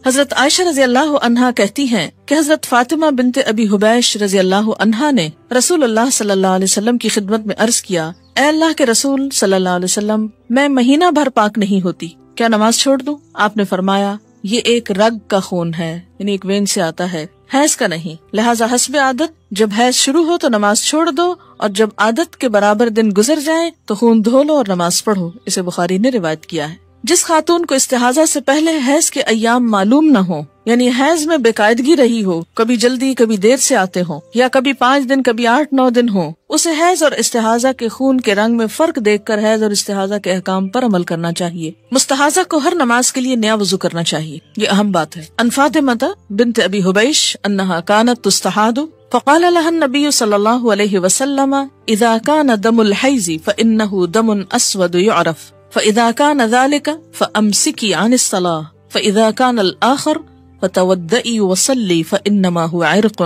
حضرت عائشہ رضی اللہ عنہا کہتی ہیں کہ حضرت فاطمہ بنت ابی حبیش رضی اللہ عنہا نے رسول اللہ صلی اللہ علیہ وسلم کی خدمت میں عرض کیا، اے اللہ کے رسول صلی اللہ علیہ وسلم، میں مہینہ بھر پاک نہیں ہوتی، کیا نماز چھوڑ دوں؟ آپ نے فرمایا، یہ ایک رگ کا خون ہے، یعنی ایک وین سے آتا ہے، حیض کا نہیں، لہٰذا حسب عادت جب حیض شروع ہو تو نماز چھوڑ دو، اور جب عادت کے برابر دن گزر جائیں تو خون دھو لو اور نماز پڑھو۔ اسے بخاری نے روایت کیا ہے۔ جس خاتون کو استحاضہ سے پہلے حیض کے ایام معلوم نہ ہو، یعنی حیض میں بے قاعدگی رہی ہو، کبھی جلدی کبھی دیر سے آتے ہوں، یا کبھی 5 دن کبھی 8-9 دن ہو، اسے حیض اور استحاضہ کے خون کے رنگ میں فرق دیکھ کر حیض اور استحاضہ کے احکام پر عمل کرنا چاہیے۔ مستحاضہ کو ہر نماز کے لیے نیا وضو کرنا چاہیے، یہ اہم بات ہے۔ عن فاطمہ بنت ابی حبیش انہا کانت تستحاض فقال لها النبي صلی اللہ علیہ وسلم اذا كان دم الحیض فانه دم اسود يعرف فإذا كان ذلك فأمسكي عن الصلاة فإذا كان الآخر فتودئي وصلي فإنما هو عرق،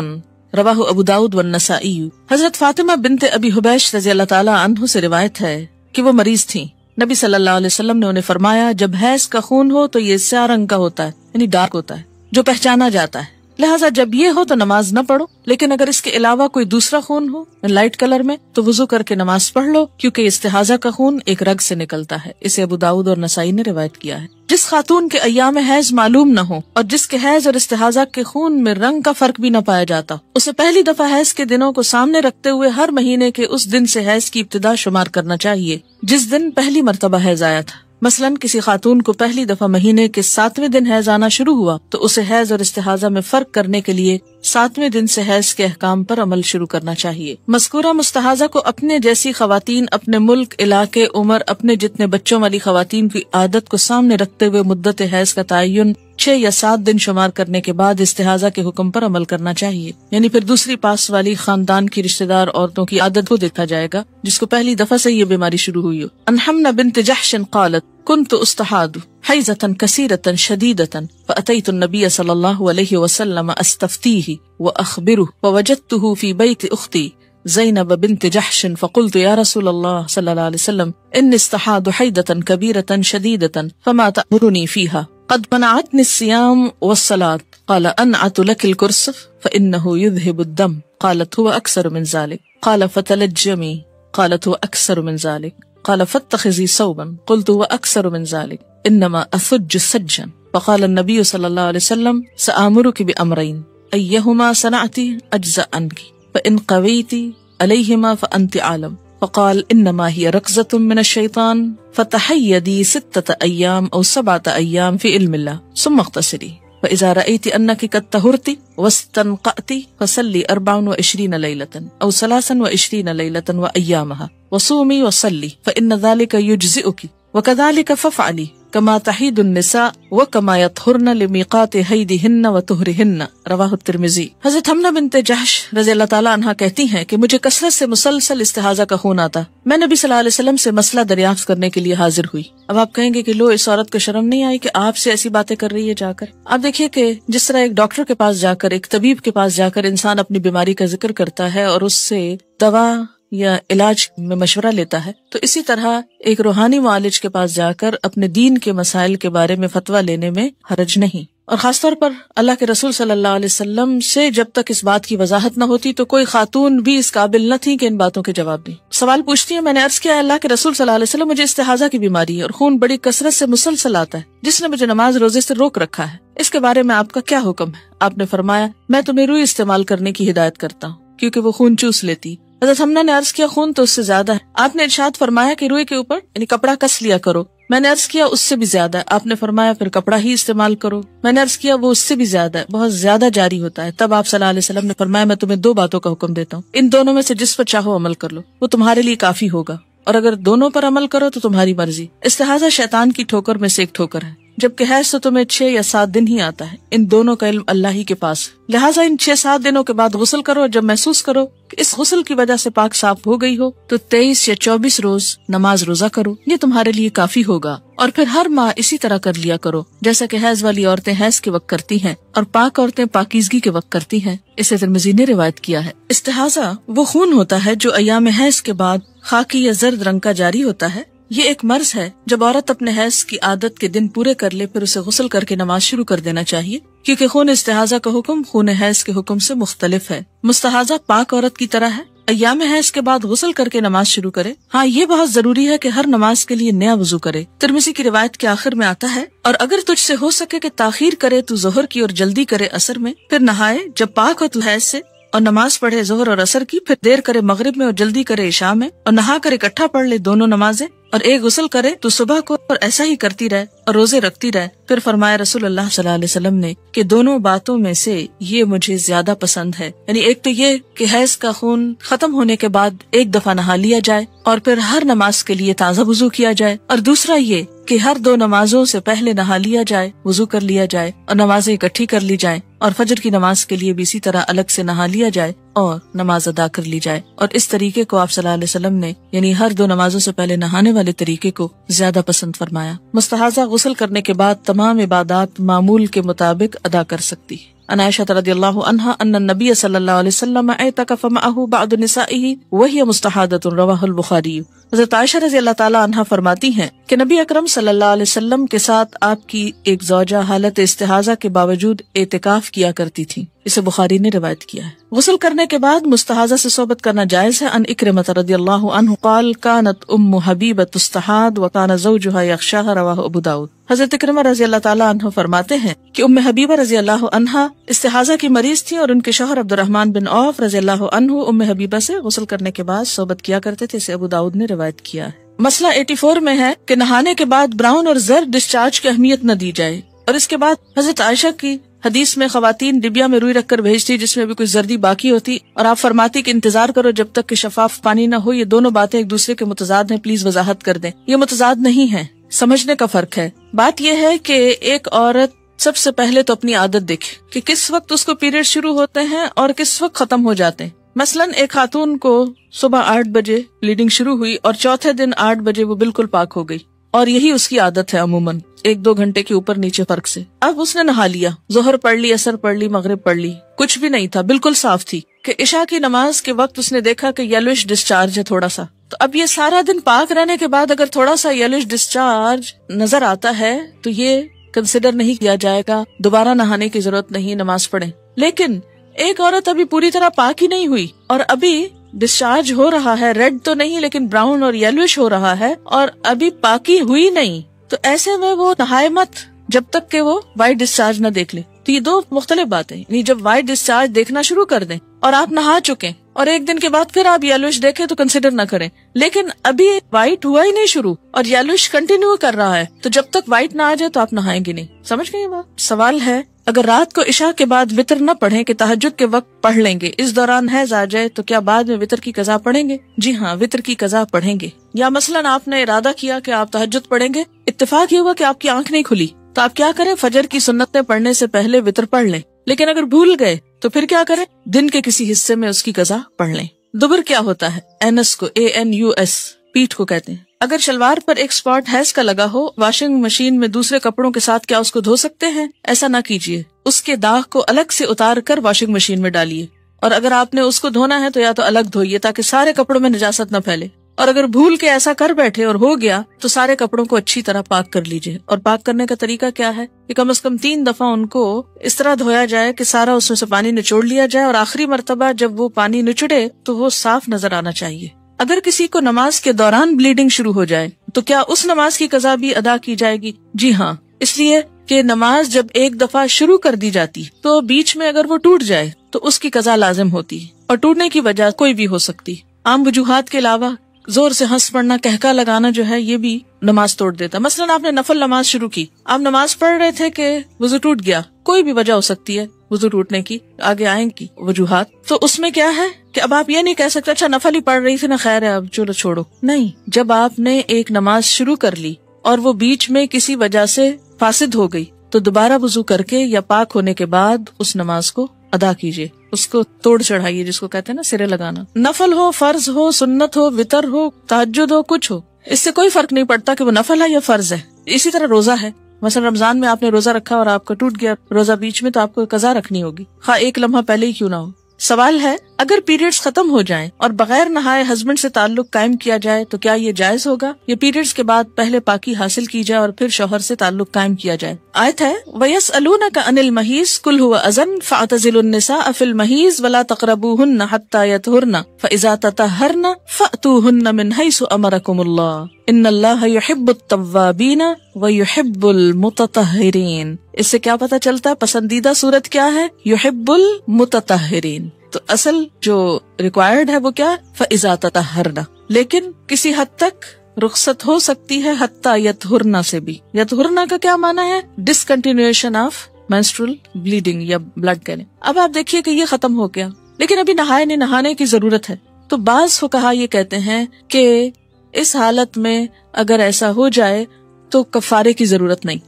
رواہ ابو داود والنسائی۔ حضرت فاطمہ بنت ابی حبیش رضی اللہ تعالی عنہ سے روایت ہے کہ وہ مریض تھیں۔ نبی صلی اللہ علیہ وسلم نے انہیں فرمایا، جب حیض کا خون ہو تو یہ سیاہ رنگ کا ہوتا ہے، یعنی ڈارک ہوتا ہے، جو پہچانا جاتا ہے، لہٰذا جب یہ ہو تو نماز نہ پڑھو، لیکن اگر اس کے علاوہ کوئی دوسرا خون ہو لائٹ کلر میں تو وضو کر کے نماز پڑھ لو، کیونکہ استحاضہ کا خون ایک رگ سے نکلتا ہے۔ اسے ابو داؤد اور نسائی نے روایت کیا ہے۔ جس خاتون کے ایام حیض معلوم نہ ہو اور جس کے حیض اور استحاضہ کے خون میں رنگ کا فرق بھی نہ پایا جاتا، اسے پہلی دفعہ حیض کے دنوں کو سامنے رکھتے ہوئے ہر مہینے کے اس دن سے حیض کی ابتدا شمار کرنا چاہیے جس دن پہلی مرتبہ حیض آیا تھا۔ مثلاً کسی خاتون کو پہلی دفعہ مہینے کے 7ویں دن حیض آنا شروع ہوا تو اسے حیض اور استحاضہ میں فرق کرنے کے لیے 7ویں دن سے حیض کے احکام پر عمل شروع کرنا چاہیے۔ مذکورہ مستحاضہ کو اپنے جیسی خواتین اپنے ملک، علاقے، عمر، اپنے جتنے بچوں والی خواتین کی عادت کو سامنے رکھتے ہوئے مدت حیض کا تعین 6 یا 7 دن شمار کرنے کے بعد استحاضہ کے حکم پر عمل کرنا چاہیے، یعنی پھر دوسری پاس والی خاندان کی رشتہ دار عورتوں کی عادت کو دیکھا جائے گا جس کو پہلی دفعہ سے یہ بیماری شروع ہوئی ہو۔ عن حمنہ بنت جحش قالت كنت استحاض حيضة كثيرة شديدة فأتيت النبي صلى الله عليه وسلم أستفتيه وأخبره فوجدته في بيت أختي زينب بنت جحش فقلت يا رسول الله صلى الله عليه وسلم إني استحاض حيضة كبيرة شديدة فما تأمرني فيها قد منعتني الصيام والصلاة قال أنعت لك الكرسف فإنه يذهب الدم قالت هو أكثر من ذلك قال فتلجمي قالت هو أكثر من ذلك قال فاتخذي صوبا قلت وأكثر من ذلك إنما أثج سجا فقال النبي صلى الله عليه وسلم سآمرك بأمرين أيهما صنعت أجزأ عنك فإن قويت عليهما فأنت عالم فقال إنما هي ركزة من الشيطان فتحيدي 6 أيام أو 7 أيام في علم الله ثم اغتسلي فإذا رأيت أنك قد طهرت واستنقأت فصلي 24 ليلة أو 23 ليلة وأيامها وصومي وصلي فإن ذلك يجزئك وكذلك فافعلي كما تحيد النساء وكما يطهرن لميقات حيضهن وطهرهن رواہ الترمذی۔ حضرت حمنہ بنت جحش رضی اللہ تعالیٰ عنہا کہتی ہیں کہ مجھے کثرت سے مسلسل استحاضہ کا خون آتا، میں نبی صلی اللہ علیہ وسلم سے مسئلہ دریافت کرنے کے لیے حاضر ہوئی۔ اب آپ کہیں گے کہ لو، اس عورت کو شرم نہیں آئی کہ آپ سے ایسی باتیں کر رہی ہے جا کر؟ آپ دیکھیے کہ جس طرح ایک ڈاکٹر کے پاس جا کر، ایک طبیب کے پاس جا کر انسان اپنی بیماری کا ذکر کرتا ہے اور اس سے دوا یا علاج میں مشورہ لیتا ہے، تو اسی طرح ایک روحانی معالج کے پاس جا کر اپنے دین کے مسائل کے بارے میں فتویٰ لینے میں حرج نہیں۔ اور خاص طور پر اللہ کے رسول صلی اللہ علیہ وسلم سے جب تک اس بات کی وضاحت نہ ہوتی تو کوئی خاتون بھی اس قابل نہ تھی کہ ان باتوں کے جواب دیں۔ سوال پوچھتی ہے، میں نے عرض کیا اللہ کے رسول صلی اللہ علیہ وسلم، مجھے استحاضہ کی بیماری ہے اور خون بڑی کثرت سے مسلسل آتا ہے جس نے مجھے نماز روزے سے روک رکھا ہے، اس کے بارے میں آپ کا کیا حکم ہے؟ آپ نے فرمایا، میں تمہیں روئی استعمال کرنے کی ہدایت کرتا ہوں کیونکہ وہ خون چوس لیتی۔ حضرت حمنہ نے عرض کیا، خون تو اس سے زیادہ ہے۔ آپ نے ارشاد فرمایا کہ روئی کے اوپر یعنی کپڑا کس لیا کرو۔ میں نے عرض کیا اس سے بھی زیادہ ہے۔ آپ نے فرمایا پھر کپڑا ہی استعمال کرو۔ میں نے عرض کیا وہ اس سے بھی زیادہ ہے، بہت زیادہ جاری ہوتا ہے۔ تب آپ صلی اللہ علیہ وسلم نے فرمایا میں تمہیں 2 باتوں کا حکم دیتا ہوں، ان دونوں میں سے جس پر چاہو عمل کر لو، وہ تمہارے لیے کافی ہوگا، اور اگر دونوں پر عمل کرو تو تمہاری مرضی۔ استحاضہ شیطان کی ٹھوکر میں سے ایک ٹھوکر ہے، جبکہ حیض تو تمہیں 6 یا 7 دن ہی آتا ہے۔ ان دونوں کا علم اللہ ہی کے پاس، لہٰذا ان 6-7 دنوں کے بعد غسل کرو، اور جب محسوس کرو کہ اس غسل کی وجہ سے پاک صاف ہو گئی ہو تو 23 یا 24 روز نماز روزہ کرو، یہ تمہارے لیے کافی ہوگا۔ اور پھر ہر ماہ اسی طرح کر لیا کرو جیسا کہ حیض والی عورتیں حیض کے وقت کرتی ہیں اور پاک عورتیں پاکیزگی کے وقت کرتی ہیں، اسے ترمذی نے روایت کیا ہے۔ استحاضہ وہ خون ہوتا ہے جو ایام حیض کے بعد خاکی یا زرد رنگ کا جاری ہوتا ہے، یہ ایک مرض ہے. جب عورت اپنے حیض کی عادت کے دن پورے کر لے پھر اسے غسل کر کے نماز شروع کر دینا چاہیے، کیونکہ خون استحاضہ کا حکم خون حیض کے حکم سے مختلف ہے. مستحاضہ پاک عورت کی طرح ہے. ایام حیض کے بعد غسل کر کے نماز شروع کرے. ہاں یہ بہت ضروری ہے کہ ہر نماز کے لیے نیا وضو کرے. ترمذی کی روایت کے آخر میں آتا ہے، اور اگر تجھ سے ہو سکے کہ تاخیر کرے تو ظہر کی اور جلدی کرے عصر میں، پھر نہائے جب پاک ہو تو حیض سے، اور نماز پڑھے ظہر اور عصر کی، پھر دیر کرے مغرب میں اور جلدی کرے عشاء میں، اور نہا کر اکٹھا پڑھ لے دونوں نمازیں، اور ایک غسل کرے تو صبح کو، اور ایسا ہی کرتی رہے اور روزے رکھتی رہے. پھر فرمایا رسول اللہ صلی اللہ علیہ وسلم نے کہ دونوں باتوں میں سے یہ مجھے زیادہ پسند ہے. یعنی ایک تو یہ کہ حیض کا خون ختم ہونے کے بعد ایک دفعہ نہا لیا جائے اور پھر ہر نماز کے لیے تازہ وضو کیا جائے، اور دوسرا یہ کہ ہر دو نمازوں سے پہلے نہا لیا جائے، وضو کر لیا جائے اور نمازیں اکٹھی کر لی جائیں، اور فجر کی نماز کے لیے بھی اسی طرح الگ سے نہا لیا جائے اور نماز ادا کر لی جائے. اور اس طریقے کو آپ صلی اللہ علیہ وسلم نے یعنی ہر دو نمازوں سے پہلے نہانے والے طریقے کو زیادہ پسند فرمایا. مستحاضہ غسل کرنے کے بعد تمام عبادات معمول کے مطابق ادا کر سکتی. عن عائشہ رضی اللہ عنہا ان النبی صلی اللہ علیہ وسلم اعتکف معه بعض نسائه وهي مستحاضۃ رواہ البخاری. حضرت عائشہ رضی اللہ تعالی عنہا فرماتی ہیں کہ نبی اکرم صلی اللہ علیہ وسلم کے ساتھ آپ کی ایک زوجہ حالت استحاضہ کے باوجود اعتکاف کیا کرتی تھی. اسے بخاری نے روایت کیا ہے. غسل کرنے کے بعد مستحاضہ سے صحبت کرنا جائز ہے. ان اکرمۃ رضی اللہ عنہ قال كانت ام حبیبہ تستحاض وكان زوجها يغشاها رواہ ابو داؤد. حضرت اکرمہ رضی اللہ تعالیٰ عنہ فرماتے ہیں کہ ام حبیبہ رضی اللہ عنہا استحاضہ کی مریض تھی اور ان کے شوہر عبد الرحمن بن عوف رضی اللہ عنہ ام حبیبہ سے غسل کرنے کے بعد صحبت کیا کرتے تھے. اسے ابو داؤد نے روایت کیا ہے. مسئلہ 84 میں ہے کہ نہانے کے بعد براؤن اور زرد ڈسچارج کی اہمیت نہ دی جائے. اور اس کے بعد حضرت عائشہ کی حدیث میں خواتین ڈبیا میں روئی رکھ کر بھیجتی جس میں بھی کچھ زردی باقی ہوتی، اور آپ فرماتی کہ انتظار کرو جب تک کہ شفاف پانی نہ ہو. یہ دونوں باتیں ایک دوسرے کے متضاد ہیں، پلیز وضاحت کر دیں. یہ متضاد نہیں ہے، سمجھنے کا فرق ہے. بات یہ ہے کہ ایک عورت سب سے پہلے تو اپنی عادت دیکھے کہ کس وقت اس کو پیریڈ شروع ہوتے ہیں اور کس وقت ختم ہو جاتے ہیں. مثلاً ایک خاتون کو صبح 8 بجے بلیڈنگ شروع ہوئی اور چوتھے دن 8 بجے وہ بالکل پاک ہو گئی، اور یہی اس کی عادت ہے عموماً 1-2 گھنٹے کے اوپر نیچے فرق سے. اب اس نے نہا لیا، ظہر پڑھ لی، عصر پڑھ لی، مغرب پڑھ لی، کچھ بھی نہیں تھا، بالکل صاف تھی. کہ عشاء کی نماز کے وقت اس نے دیکھا کہ یلوش ڈسچارج ہے تھوڑا سا. تو اب یہ سارا دن پاک رہنے کے بعد اگر تھوڑا سا یلوش ڈسچارج نظر آتا ہے تو یہ کنسیڈر نہیں کیا جائے گا، دوبارہ نہانے کی ضرورت نہیں، نماز پڑھیں. لیکن ایک عورت ابھی پوری طرح پاک ہی نہیں ہوئی اور ابھی ڈسچارج ہو رہا ہے، ریڈ تو نہیں لیکن براؤن اور یلوش ہو رہا ہے، اور ابھی پاکی ہوئی نہیں، تو ایسے میں وہ نہائے مت جب تک کہ وہ وائٹ ڈسچارج نہ دیکھ لے. تو یہ دو مختلف باتیں. یعنی جب وائٹ ڈسچارج دیکھنا شروع کر دیں اور آپ نہا چکے اور ایک دن کے بعد پھر آپ یلوش دیکھیں تو کنسیڈر نہ کریں. لیکن ابھی وائٹ ہوا ہی نہیں شروع اور یلوش کنٹینیو کر رہا ہے، تو جب تک وائٹ نہ آ جائے تو آپ نہائیں گے نہیں. سمجھ گئے یہ بات؟ سوال ہے اگر رات کو عشاء کے بعد وطر نہ پڑھیں کہ تہجد کے وقت پڑھ لیں گے، اس دوران حیض آ جائے تو کیا بعد میں وطر کی قضا پڑھیں گے؟ جی ہاں، وطر کی قضا پڑھیں گے. یا مثلاً آپ نے ارادہ کیا کہ آپ تہجد پڑھیں گے، اتفاق یہ ہوا کہ آپ کی آنکھ نہیں کھلی، تو آپ کیا کریں؟ فجر کی سنتیں پڑھنے سے پہلے وطر پڑھ لیں. لیکن اگر بھول گئے تو پھر کیا کریں؟ دن کے کسی حصے میں اس کی قضا پڑھ لیں. دبر کیا ہوتا ہے؟ اینس کو ANUS پیٹھ کو کہتے ہیں. اگر شلوار پر ایک سپاٹ حیض کا لگا ہو، واشنگ مشین میں دوسرے کپڑوں کے ساتھ کیا اس کو دھو سکتے ہیں؟ ایسا نہ کیجیے، اس کے داغ کو الگ سے اتار کر واشنگ مشین میں ڈالیے، اور اگر آپ نے اس کو دھونا ہے تو یا تو الگ دھوئیے تاکہ سارے کپڑوں میں نجاست نہ پھیلے. اور اگر بھول کے ایسا کر بیٹھے اور ہو گیا تو سارے کپڑوں کو اچھی طرح پاک کر لیجیے. اور پاک کرنے کا طریقہ کیا ہے کہ کم از کم 3 دفعہ ان کو اس طرح دھویا جائے کہ سارا اس میں سے پانی نچوڑ لیا جائے، اور آخری مرتبہ جب وہ پانی نچڑے تو وہ صاف نظر آنا چاہیے. اگر کسی کو نماز کے دوران بلیڈنگ شروع ہو جائے تو کیا اس نماز کی قضا بھی ادا کی جائے گی؟ جی ہاں، اس لیے کہ نماز جب ایک دفعہ شروع کر دی جاتی تو بیچ میں اگر وہ ٹوٹ جائے تو اس کی قضا لازم ہوتی ہے، اور ٹوٹنے کی وجہ کوئی بھی ہو سکتی. عام وجوہات کے علاوہ زور سے ہنس پڑنا، کہکا لگانا جو ہے یہ بھی نماز توڑ دیتا. مثلاً آپ نے نفل نماز شروع کی، آپ نماز پڑھ رہے تھے کہ وضو ٹوٹ گیا، کوئی بھی وجہ ہو سکتی ہے وضو ٹوٹنے کی، آگے آئیں گی وجوہات. تو اس میں کیا ہے کہ اب آپ یہ نہیں کہہ سکتے اچھا نفل ہی پڑھ رہی تھی نا، خیر ہے اب چلو چھوڑو. نہیں، جب آپ نے ایک نماز شروع کر لی اور وہ بیچ میں کسی وجہ سے فاسد ہو گئی تو دوبارہ وضو کر کے یا پاک ہونے کے بعد اس نماز کو ادا کیجیے، اس کو توڑ چڑھائیے، جس کو کہتے ہیں نا سرے لگانا. نفل ہو، فرض ہو، سنت ہو، وطر ہو، تہجد ہو، کچھ ہو، اس سے کوئی فرق نہیں پڑتا کہ وہ نفل ہے یا فرض ہے. اسی طرح روزہ ہے، مثلا رمضان میں آپ نے روزہ رکھا اور آپ کا ٹوٹ گیا روزہ بیچ میں، تو آپ کو قضا رکھنی ہوگی، خواہ ایک لمحہ پہلے ہی کیوں نہ ہو. سوال ہے اگر پیریڈز ختم ہو جائیں اور بغیر نہائے ہسبینڈ سے تعلق قائم کیا جائے تو کیا یہ جائز ہوگا؟ یہ پیریڈز کے بعد پہلے پاکی حاصل کی جائے اور پھر شوہر سے تعلق قائم کیا جائے؟ آیت ہے وَيَسْأَلُونَكَ عَنِ الْمَحِيضِ قُلْ هُوَ أَذًى فَاعْتَزِلُوا النِّسَاءَ فِي الْمَحِيضِ وَلَا تَقْرَبُوهُنَّ حَتَّى يَطْهُرْنَ فَإِذَا تَطَهَّرْنَ فَأْتُوهُنَّ مِنْ حَيْثُ أَمَرَكُمُ اللَّهُ إِنَّ اللَّهَ يُحِبُّ التَّوَّابِينَ وَيُحِبُّ الْمُتَطَهِّرِينَ۔ اس سے کیا پتہ چلتا ہے پسندیدہ صورت کیا ہے؟ يُحِبُّ الْمُتَطَهِّرِينَ۔ تو اصل جو ریکوائرڈ ہے وہ کیا؟ فَإِذَا تَطَهَّرْنَ، لیکن کسی حد تک رخصت ہو سکتی ہے حتی یطہرنا سے بھی۔ یطہرنا کا کیا معنی ہے؟ ڈسکنٹینیوشن آف مینسٹرل بلیڈنگ یا بلڈ کہنے۔ اب آپ دیکھیے کہ یہ ختم ہو گیا لیکن ابھی نہانے کی ضرورت ہے، تو بعض فقہا یہ کہتے ہیں کہ اس حالت میں اگر ایسا ہو جائے تو کفارے کی ضرورت نہیں۔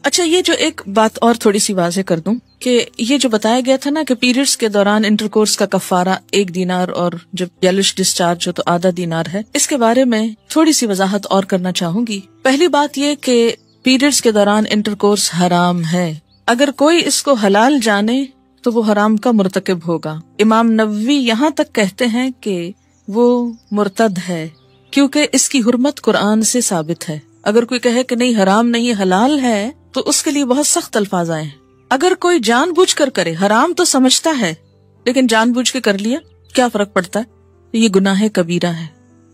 اچھا، یہ جو ایک بات اور تھوڑی سی واضح کر دوں کہ یہ جو بتایا گیا تھا نا کہ پیریڈز کے دوران انٹرکورس کا کفارہ 1 دینار اور جب یلوش ڈسچارج ہو تو آدھا دینار ہے، اس کے بارے میں تھوڑی سی وضاحت اور کرنا چاہوں گی۔ پہلی بات یہ کہ پیریڈز کے دوران انٹرکورس حرام ہے، اگر کوئی اس کو حلال جانے تو وہ حرام کا مرتکب ہوگا۔ امام نووی یہاں تک کہتے ہیں کہ وہ مرتد ہے کیونکہ اس کی حرمت قرآن سے ثابت ہے۔ اگر کوئی کہے کہ نہیں حرام نہیں حلال ہے تو اس کے لیے بہت سخت الفاظ آئے ہیں۔ اگر کوئی جان بوجھ کر کرے، حرام تو سمجھتا ہے لیکن جان بوجھ کے کر لیا، کیا فرق پڑتا ہے؟ یہ گناہ کبیرہ ہے۔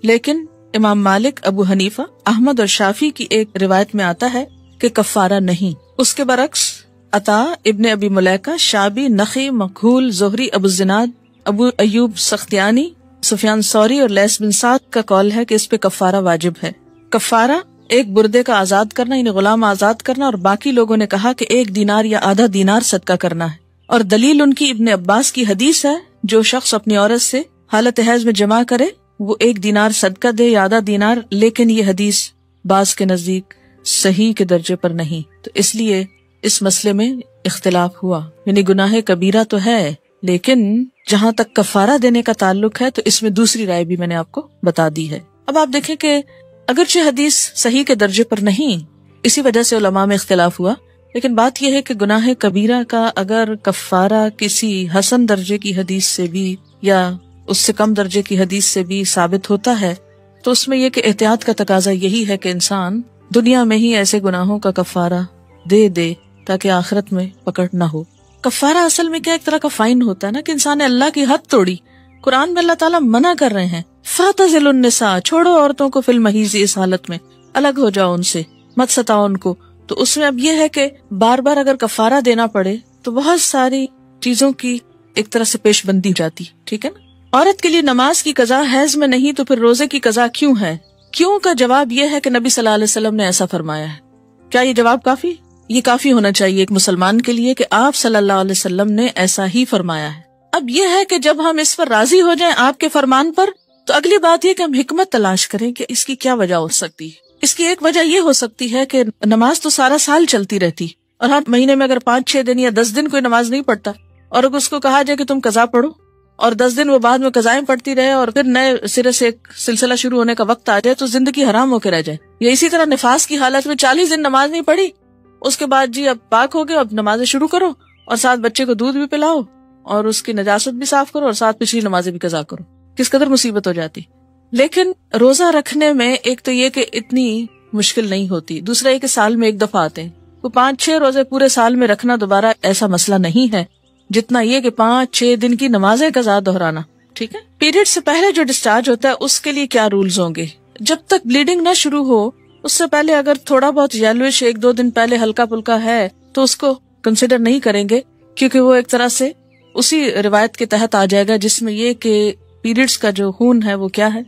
لیکن امام مالک، ابو حنیفہ، احمد اور شافی کی ایک روایت میں آتا ہے کہ کفارہ نہیں۔ اس کے برعکس عطا، ابن ابی ملیکہ، شابی، نخی، مکحول، زہری، ابو الزناد، ابو ایوب سختیانی، سفیان ثوری اور لیث بن سعد کا قول ہے کہ اس پہ کفارہ واجب ہے۔ کفارہ ایک بردے کا آزاد کرنا یعنی غلام آزاد کرنا، اور باقی لوگوں نے کہا کہ 1 دینار یا آدھا دینار صدقہ کرنا ہے، اور دلیل ان کی ابن عباس کی حدیث ہے جو شخص اپنی عورت سے حالت حیض میں جمع کرے وہ 1 دینار صدقہ دے یا آدھا دینار، لیکن یہ حدیث بعض کے نزدیک صحیح کے درجے پر نہیں، تو اس لیے اس مسئلے میں اختلاف ہوا۔ یعنی گناہ کبیرہ تو ہے لیکن جہاں تک کفارہ دینے کا تعلق ہے تو اس میں دوسری رائے بھی میں نے آپ کو بتا دی ہے۔ اب آپ دیکھیں کہ اگرچہ حدیث صحیح کے درجے پر نہیں، اسی وجہ سے علماء میں اختلاف ہوا، لیکن بات یہ ہے کہ گناہ کبیرہ کا اگر کفارہ کسی حسن درجے کی حدیث سے بھی یا اس سے کم درجے کی حدیث سے بھی ثابت ہوتا ہے تو اس میں یہ کہ احتیاط کا تقاضا یہی ہے کہ انسان دنیا میں ہی ایسے گناہوں کا کفارہ دے تاکہ آخرت میں پکڑ نہ ہو۔ کفارہ اصل میں کیا ایک طرح کا فائن ہوتا ہے نا کہ انسان نے اللہ کی حد توڑی۔ قرآن میں اللہ تعالیٰ منع کر رہے ہیں فَاعْتَزِلُوا النِّسَاءَ، چھوڑو عورتوں کو فی الْمَحِیضِ، اس حالت میں الگ ہو جاؤ ان سے، مت ستاؤ ان کو۔ تو اس میں اب یہ ہے کہ بار بار اگر کفارہ دینا پڑے تو بہت ساری چیزوں کی ایک طرح سے پیش بندی ہو جاتی، ٹھیک ہے نا۔ عورت کے لیے نماز کی قضا حیض میں نہیں تو پھر روزے کی قضا کیوں ہے؟ کیوں کا جواب یہ ہے کہ نبی صلی اللہ علیہ وسلم نے ایسا فرمایا ہے۔ کیا یہ جواب کافی؟ یہ کافی ہونا چاہیے ایک مسلمان کے لیے کہ آپ صلی اللہ علیہ وسلم نے ایسا ہی فرمایا ہے۔ اب یہ ہے کہ جب ہم اس پر راضی ہو جائیں آپ کے فرمان پر تو اگلی بات یہ کہ ہم حکمت تلاش کریں کہ اس کی کیا وجہ ہو سکتی ہے۔ اس کی ایک وجہ یہ ہو سکتی ہے کہ نماز تو سارا سال چلتی رہتی اور ہر مہینے میں اگر 5-6 دن یا 10 دن کوئی نماز نہیں پڑھتا اور اگر اس کو کہا جائے کہ تم قضا پڑھو اور 10 دن وہ بعد میں قضائیں پڑھتی رہے اور پھر نئے سرے سے ایک سلسلہ شروع ہونے کا وقت آ جائے تو زندگی حرام ہو کے رہ جائے۔ یا اسی طرح نفاس کی حالت میں 40 دن نماز نہیں پڑھی، اس کے بعد جی اب پاک ہو گئے، اب نمازیں شروع کرو اور ساتھ بچے کو دودھ بھی پلاؤ اور اس کی نجاست بھی صاف کرو اور ساتھ پچھلی نمازیں بھی قضا کرو، کس قدر مصیبت ہو جاتی۔ لیکن روزہ رکھنے میں ایک تو یہ کہ اتنی مشکل نہیں ہوتی، دوسرا یہ کہ سال میں ایک دفعہ آتے ہیں، تو 5-6 روزے پورے سال میں رکھنا دوبارہ ایسا مسئلہ نہیں ہے جتنا یہ کہ 5-6 دن کی نمازیں قضا دہرانا، ٹھیک ہے۔ پیریڈ سے پہلے جو ڈسچارج ہوتا ہے اس کے لیے کیا رولز ہوں گے؟ جب تک بلیڈنگ نہ شروع ہو اس سے پہلے اگر تھوڑا بہت یلوش 1-2 دن پہلے ہلکا پھلکا ہے تو اس کو کنسیڈر نہیں کریں گے، کیونکہ وہ ایک طرح سے اسی روایت کے تحت آ جائے گا جس میں یہ کہ پیریڈز کا جو خون ہے وہ کیا ہے،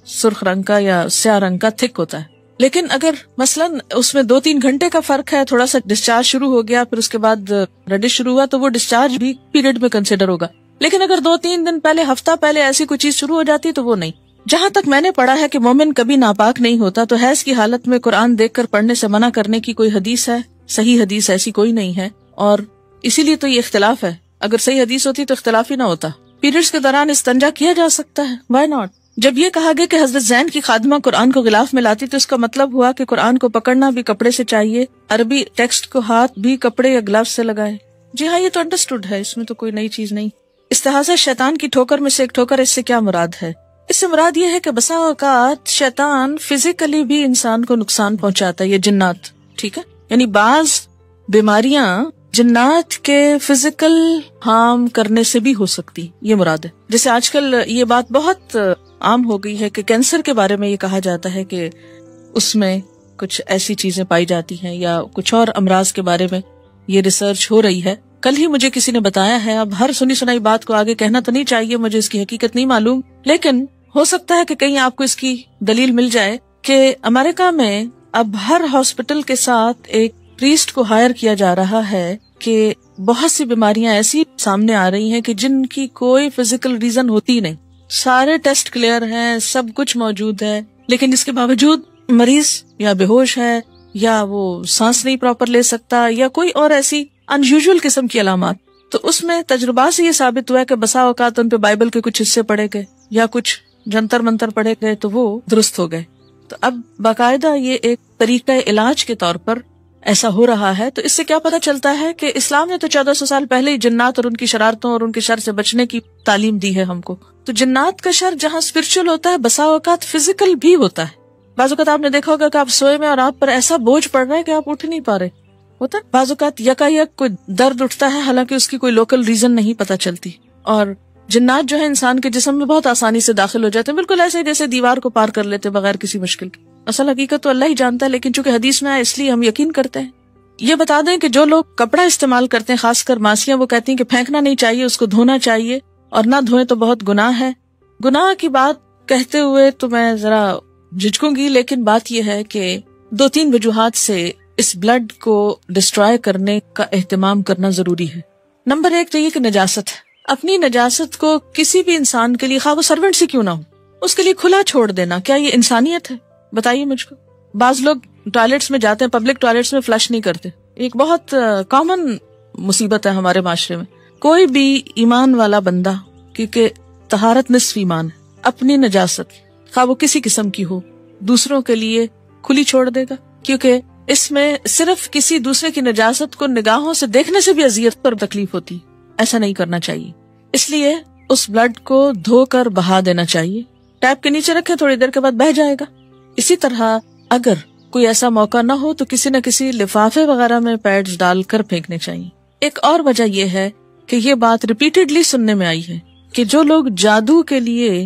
سرخ رنگ کا یا سیاہ رنگ کا تھک ہوتا ہے۔ لیکن اگر مثلاً اس میں 2-3 گھنٹے کا فرق ہے، تھوڑا سا ڈسچارج شروع ہو گیا پھر اس کے بعد ریڈش شروع ہوا تو وہ ڈسچارج بھی پیریڈ میں کنسیڈر ہوگا۔ لیکن اگر 2-3 دن پہلے، ہفتہ پہلے ایسی کوئی چیز شروع ہو جاتی تو وہ نہیں۔ جہاں تک میں نے پڑھا ہے کہ مومن کبھی ناپاک نہیں ہوتا، تو حیض کی حالت میں قرآن دیکھ کر پڑھنے سے منع کرنے کی کوئی حدیث ہے؟ صحیح حدیث ایسی کوئی نہیں ہے، اور اسی لیے تو یہ اختلاف ہے۔ اگر صحیح حدیث ہوتی تو اختلاف ہی نہ ہوتا۔ پیریڈز کے دوران استنجا کیا جا سکتا ہے، وائی ناٹ؟ جب یہ کہا گیا کہ حضرت زین کی خادمہ قرآن کو غلاف میں لاتی تو اس کا مطلب ہوا کہ قرآن کو پکڑنا بھی کپڑے سے چاہیے، عربی ٹیکسٹ کو ہاتھ بھی کپڑے یا گلوز سے لگائے۔ جی ہاں، یہ تو انڈرسٹوڈ ہے، اس میں تو کوئی نئی چیز نہیں۔ استحاضہ شیطان کی ٹھوکر میں سے ایک ٹھوکر، اس سے کیا مراد ہے؟ اس سے مراد یہ ہے کہ بسا اوقات شیطان فزیکلی بھی انسان کو نقصان پہنچاتا ہے، یہ جنات، ٹھیک ہے، یعنی بعض بیماریاں جنات کے فزیکل ہارم کرنے سے بھی ہو سکتی، یہ مراد ہے. جیسے آج کل یہ بات بہت عام ہو گئی ہے کہ کینسر کے بارے میں یہ کہا جاتا ہے کہ اس میں کچھ ایسی چیزیں پائی جاتی ہیں، یا کچھ اور امراض کے بارے میں یہ ریسرچ ہو رہی ہے. کل ہی مجھے کسی نے بتایا ہے، اب ہر سنی سنائی بات کو آگے کہنا تو نہیں چاہیے، مجھے اس کی حقیقت نہیں معلوم، لیکن ہو سکتا ہے کہ کہیں آپ کو اس کی دلیل مل جائے کہ امریکہ میں اب ہر ہاسپٹل کے ساتھ ایک پریسٹ کو ہائر کیا جا رہا ہے کہ بہت سی بیماریاں ایسی سامنے آ رہی ہیں کہ جن کی کوئی فزیکل ریزن ہوتی نہیں، سارے ٹیسٹ کلیئر ہیں، سب کچھ موجود ہے، لیکن اس کے باوجود مریض یا بے ہوش ہے، یا وہ سانس نہیں پراپر لے سکتا، یا کوئی اور ایسی ان یوزول قسم کی علامات. تو اس میں تجربات سے یہ ثابت ہوا ہے کہ بسا اوقات ان پہ بائبل کے کچھ حصے پڑھے گئے یا کچھ جنتر منتر پڑھے گئے تو وہ درست ہو گئے. تو اب باقاعدہ یہ ایک طریقہ علاج کے طور پر ایسا ہو رہا ہے. تو اس سے کیا پتہ چلتا ہے کہ اسلام نے تو 1400 سال پہلے ہی جنات اور ان کی شرارتوں اور ان کے شر سے بچنے کی تعلیم دی ہے ہم کو. تو جنات کا شر جہاں اسپرچل ہوتا ہے، بسا اوقات فزیکل بھی ہوتا ہے. بعض اوقات آپ نے دیکھا ہوگا کہ آپ سوئے میں اور آپ پر ایسا بوجھ پڑ رہا ہے کہ آپ اٹھ نہیں پا رہے، ہوتا ہے. بعض اوقات یکایک کوئی درد اٹھتا ہے، حالانکہ اس کی کوئی لوکل ریزن نہیں پتہ چلتی. اور جنات جو ہے انسان کے جسم میں بہت آسانی سے داخل ہو جاتے ہیں، بالکل ایسے جیسے دیوار کو پار کر لیتے بغیر کسی مشکل کے. اصل حقیقت تو اللہ ہی جانتا ہے، لیکن چونکہ حدیث میں ہے اس لیے ہم یقین کرتے ہیں. یہ بتا دیں کہ جو لوگ کپڑا استعمال کرتے ہیں، خاص کر ماسیاں، وہ کہتی ہیں کہ پھینکنا نہیں چاہیے، اس کو دھونا چاہیے، اور نہ دھوئیں تو بہت گناہ ہے. گناہ کی بات کہتے ہوئے تو میں ذرا جھجکوں گی، لیکن بات یہ ہے کہ 2-3 وجوہات سے اس بلڈ کو ڈسٹرائے کرنے کا اہتمام کرنا ضروری ہے. نمبر 1 تو یہ کہ نجاست ہے. اپنی نجاست کو کسی بھی انسان کے لیے، خواہ وہ سرونٹ سے کیوں نہ ہو، اس کے لیے کھلا چھوڑ دینا، کیا یہ انسانیت ہے؟ بتائیے مجھ کو. بعض لوگ ٹوائلٹس میں جاتے ہیں، پبلک ٹوائلٹس میں فلش نہیں کرتے. ایک بہت کامن مصیبت ہے ہمارے معاشرے میں. کوئی بھی ایمان والا بندہ، کیونکہ طہارت نصف ایمان ہے، اپنی نجاست خواہ وہ کسی قسم کی ہو دوسروں کے لیے کھلی چھوڑ دے گا، کیونکہ اس میں صرف کسی دوسرے کی نجاست کو نگاہوں سے دیکھنے سے بھی اذیت اور تکلیف ہوتی. ایسا نہیں کرنا چاہیے. اس لیے اس بلڈ کو دھو کر بہا دینا چاہیے. ٹیپ کے نیچے رکھے، تھوڑی دیر کے بعد بہہ جائے گا. اسی طرح اگر کوئی ایسا موقع نہ ہو تو کسی نہ کسی لفافے وغیرہ میں پیڈز ڈال کر پھینکنے چاہیے. ایک اور وجہ یہ ہے کہ یہ بات ریپیٹڈلی سننے میں آئی ہے کہ جو لوگ جادو کے لیے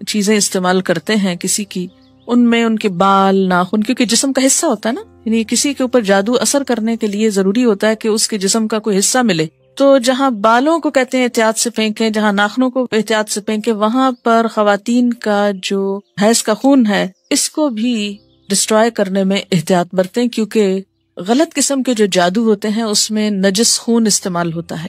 چیزیں استعمال کرتے ہیں کسی کی، ان میں ان کے بال، ناخن، کیونکہ جسم کا حصہ ہوتا ہے نا، یعنی کسی کے اوپر جادو اثر کرنے کے لیے ضروری ہوتا ہے کہ اس کے جسم کا کوئی حصہ ملے. تو جہاں بالوں کو کہتے ہیں احتیاط سے پھینکیں، جہاں ناخنوں کو احتیاط سے پھینکیں، وہاں پر خواتین کا جو حیض کا خون ہے اس کو بھی ڈسٹرائے کرنے میں احتیاط برتیں، کیونکہ غلط قسم کے جو جادو ہوتے ہیں اس میں نجس خون استعمال ہوتا ہے.